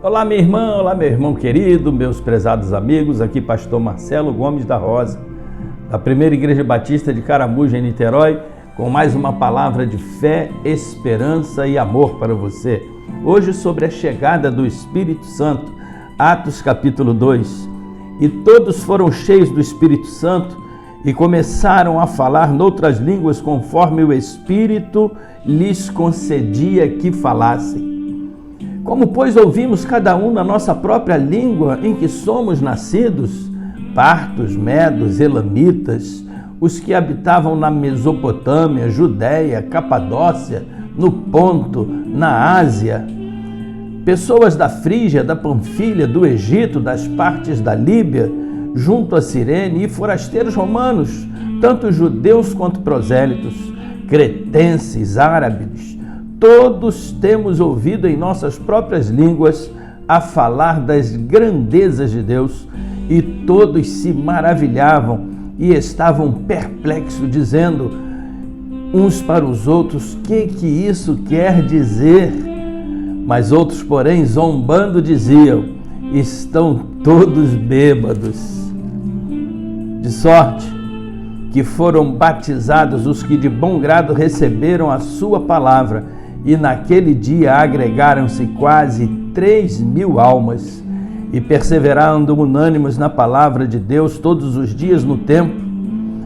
Olá minha irmã, olá meu irmão querido, meus prezados amigos, aqui pastor Marcelo Gomes da Rosa, da Primeira Igreja Batista de Caramuja, em Niterói, com mais uma palavra de fé, esperança e amor para você. Hoje sobre a chegada do Espírito Santo, Atos capítulo 2. E todos foram cheios do Espírito Santo e começaram a falar noutras línguas conforme o Espírito lhes concedia que falassem. Como, pois, ouvimos cada um na nossa própria língua em que somos nascidos, partos, medos, elamitas, os que habitavam na Mesopotâmia, Judéia, Capadócia, no Ponto, na Ásia, pessoas da Frígia, da Panfilha, do Egito, das partes da Líbia, junto a Cirene, e forasteiros romanos, tanto judeus quanto prosélitos, cretenses, árabes, todos temos ouvido em nossas próprias línguas a falar das grandezas de Deus, e todos se maravilhavam e estavam perplexos, dizendo uns para os outros: que isso quer dizer? Mas outros, porém, zombando, diziam: estão todos bêbados. De sorte que foram batizados os que de bom grado receberam a sua palavra, e naquele dia agregaram-se quase 3.000 almas, e perseverando unânimes na palavra de Deus todos os dias no templo,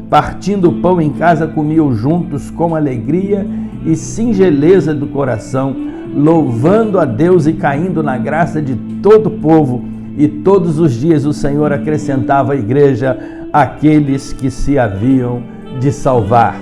partindo o pão em casa, comiam juntos com alegria e singeleza do coração, louvando a Deus e caindo na graça de todo o povo. E todos os dias o Senhor acrescentava à igreja aqueles que se haviam de salvar.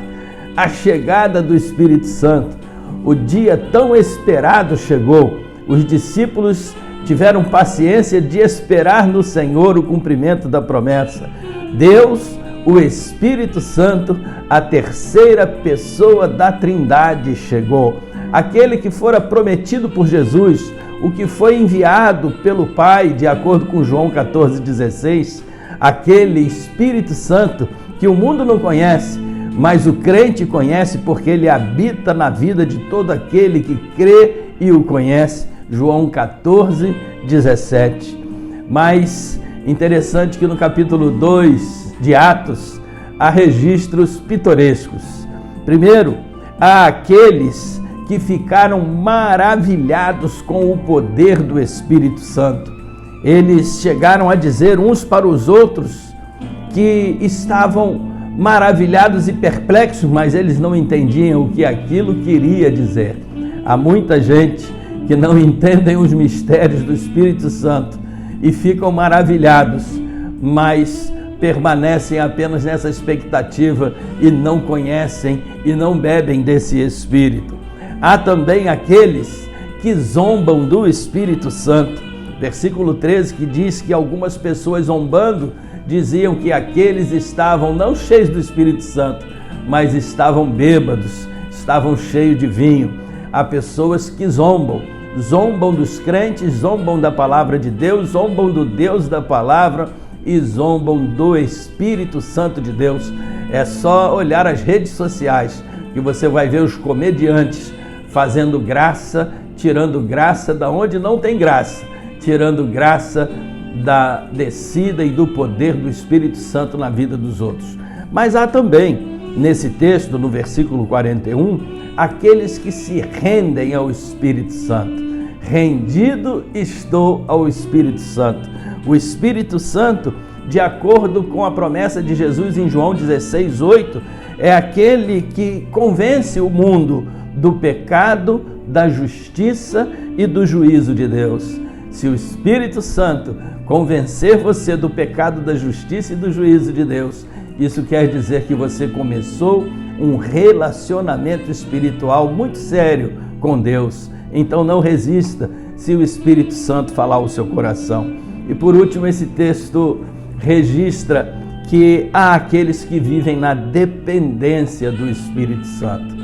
A chegada do Espírito Santo, o dia tão esperado chegou. Os discípulos tiveram paciência de esperar no Senhor o cumprimento da promessa. Deus, o Espírito Santo, a terceira pessoa da Trindade, chegou. Aquele que fora prometido por Jesus, o que foi enviado pelo Pai, de acordo com João 14,16, aquele Espírito Santo que o mundo não conhece, mas o crente conhece porque ele habita na vida de todo aquele que crê e o conhece. João 14,17. Mas interessante que no capítulo 2 de Atos há registros pitorescos. Primeiro, há aqueles que ficaram maravilhados com o poder do Espírito Santo. Eles chegaram a dizer uns para os outros que estavam maravilhados e perplexos, mas eles não entendiam o que aquilo queria dizer. Há muita gente que não entendem os mistérios do Espírito Santo e ficam maravilhados, mas permanecem apenas nessa expectativa e não conhecem e não bebem desse Espírito. Há também aqueles que zombam do Espírito Santo. Versículo 13, que diz que algumas pessoas zombando diziam que aqueles estavam não cheios do Espírito Santo, mas estavam bêbados, estavam cheios de vinho. Há pessoas que zombam dos crentes, zombam da palavra de Deus, zombam do Deus da palavra e zombam do Espírito Santo de Deus. É só olhar as redes sociais que você vai ver os comediantes fazendo graça, tirando graça da onde não tem graça, tirando graça da descida e do poder do Espírito Santo na vida dos outros. Mas há também, nesse texto, no versículo 41, aqueles que se rendem ao Espírito Santo. Rendido estou ao Espírito Santo. O Espírito Santo, de acordo com a promessa de Jesus em João 16:8, é aquele que convence o mundo do pecado, da justiça e do juízo de Deus. Se o Espírito Santo convencer você do pecado, da justiça e do juízo de Deus, isso quer dizer que você começou um relacionamento espiritual muito sério com Deus. Então não resista se o Espírito Santo falar ao seu coração. E por último, esse texto registra que há aqueles que vivem na dependência do Espírito Santo.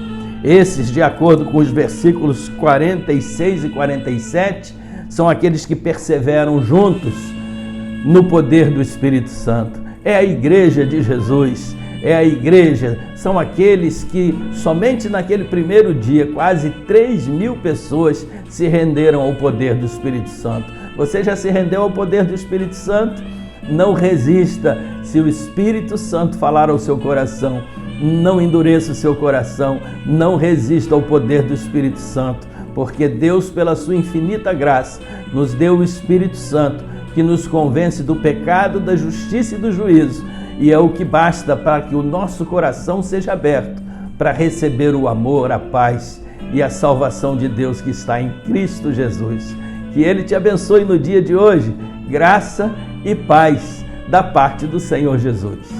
Esses, de acordo com os versículos 46 e 47, são aqueles que perseveram juntos no poder do Espírito Santo. É a igreja de Jesus, é a igreja, são aqueles que somente naquele primeiro dia, quase 3.000 pessoas se renderam ao poder do Espírito Santo. Você já se rendeu ao poder do Espírito Santo? Não resista. Se o Espírito Santo falar ao seu coração, não endureça o seu coração, não resista ao poder do Espírito Santo, porque Deus, pela sua infinita graça, nos deu o Espírito Santo, que nos convence do pecado, da justiça e do juízo, e é o que basta para que o nosso coração seja aberto para receber o amor, a paz e a salvação de Deus que está em Cristo Jesus. Que Ele te abençoe no dia de hoje, graça e paz da parte do Senhor Jesus.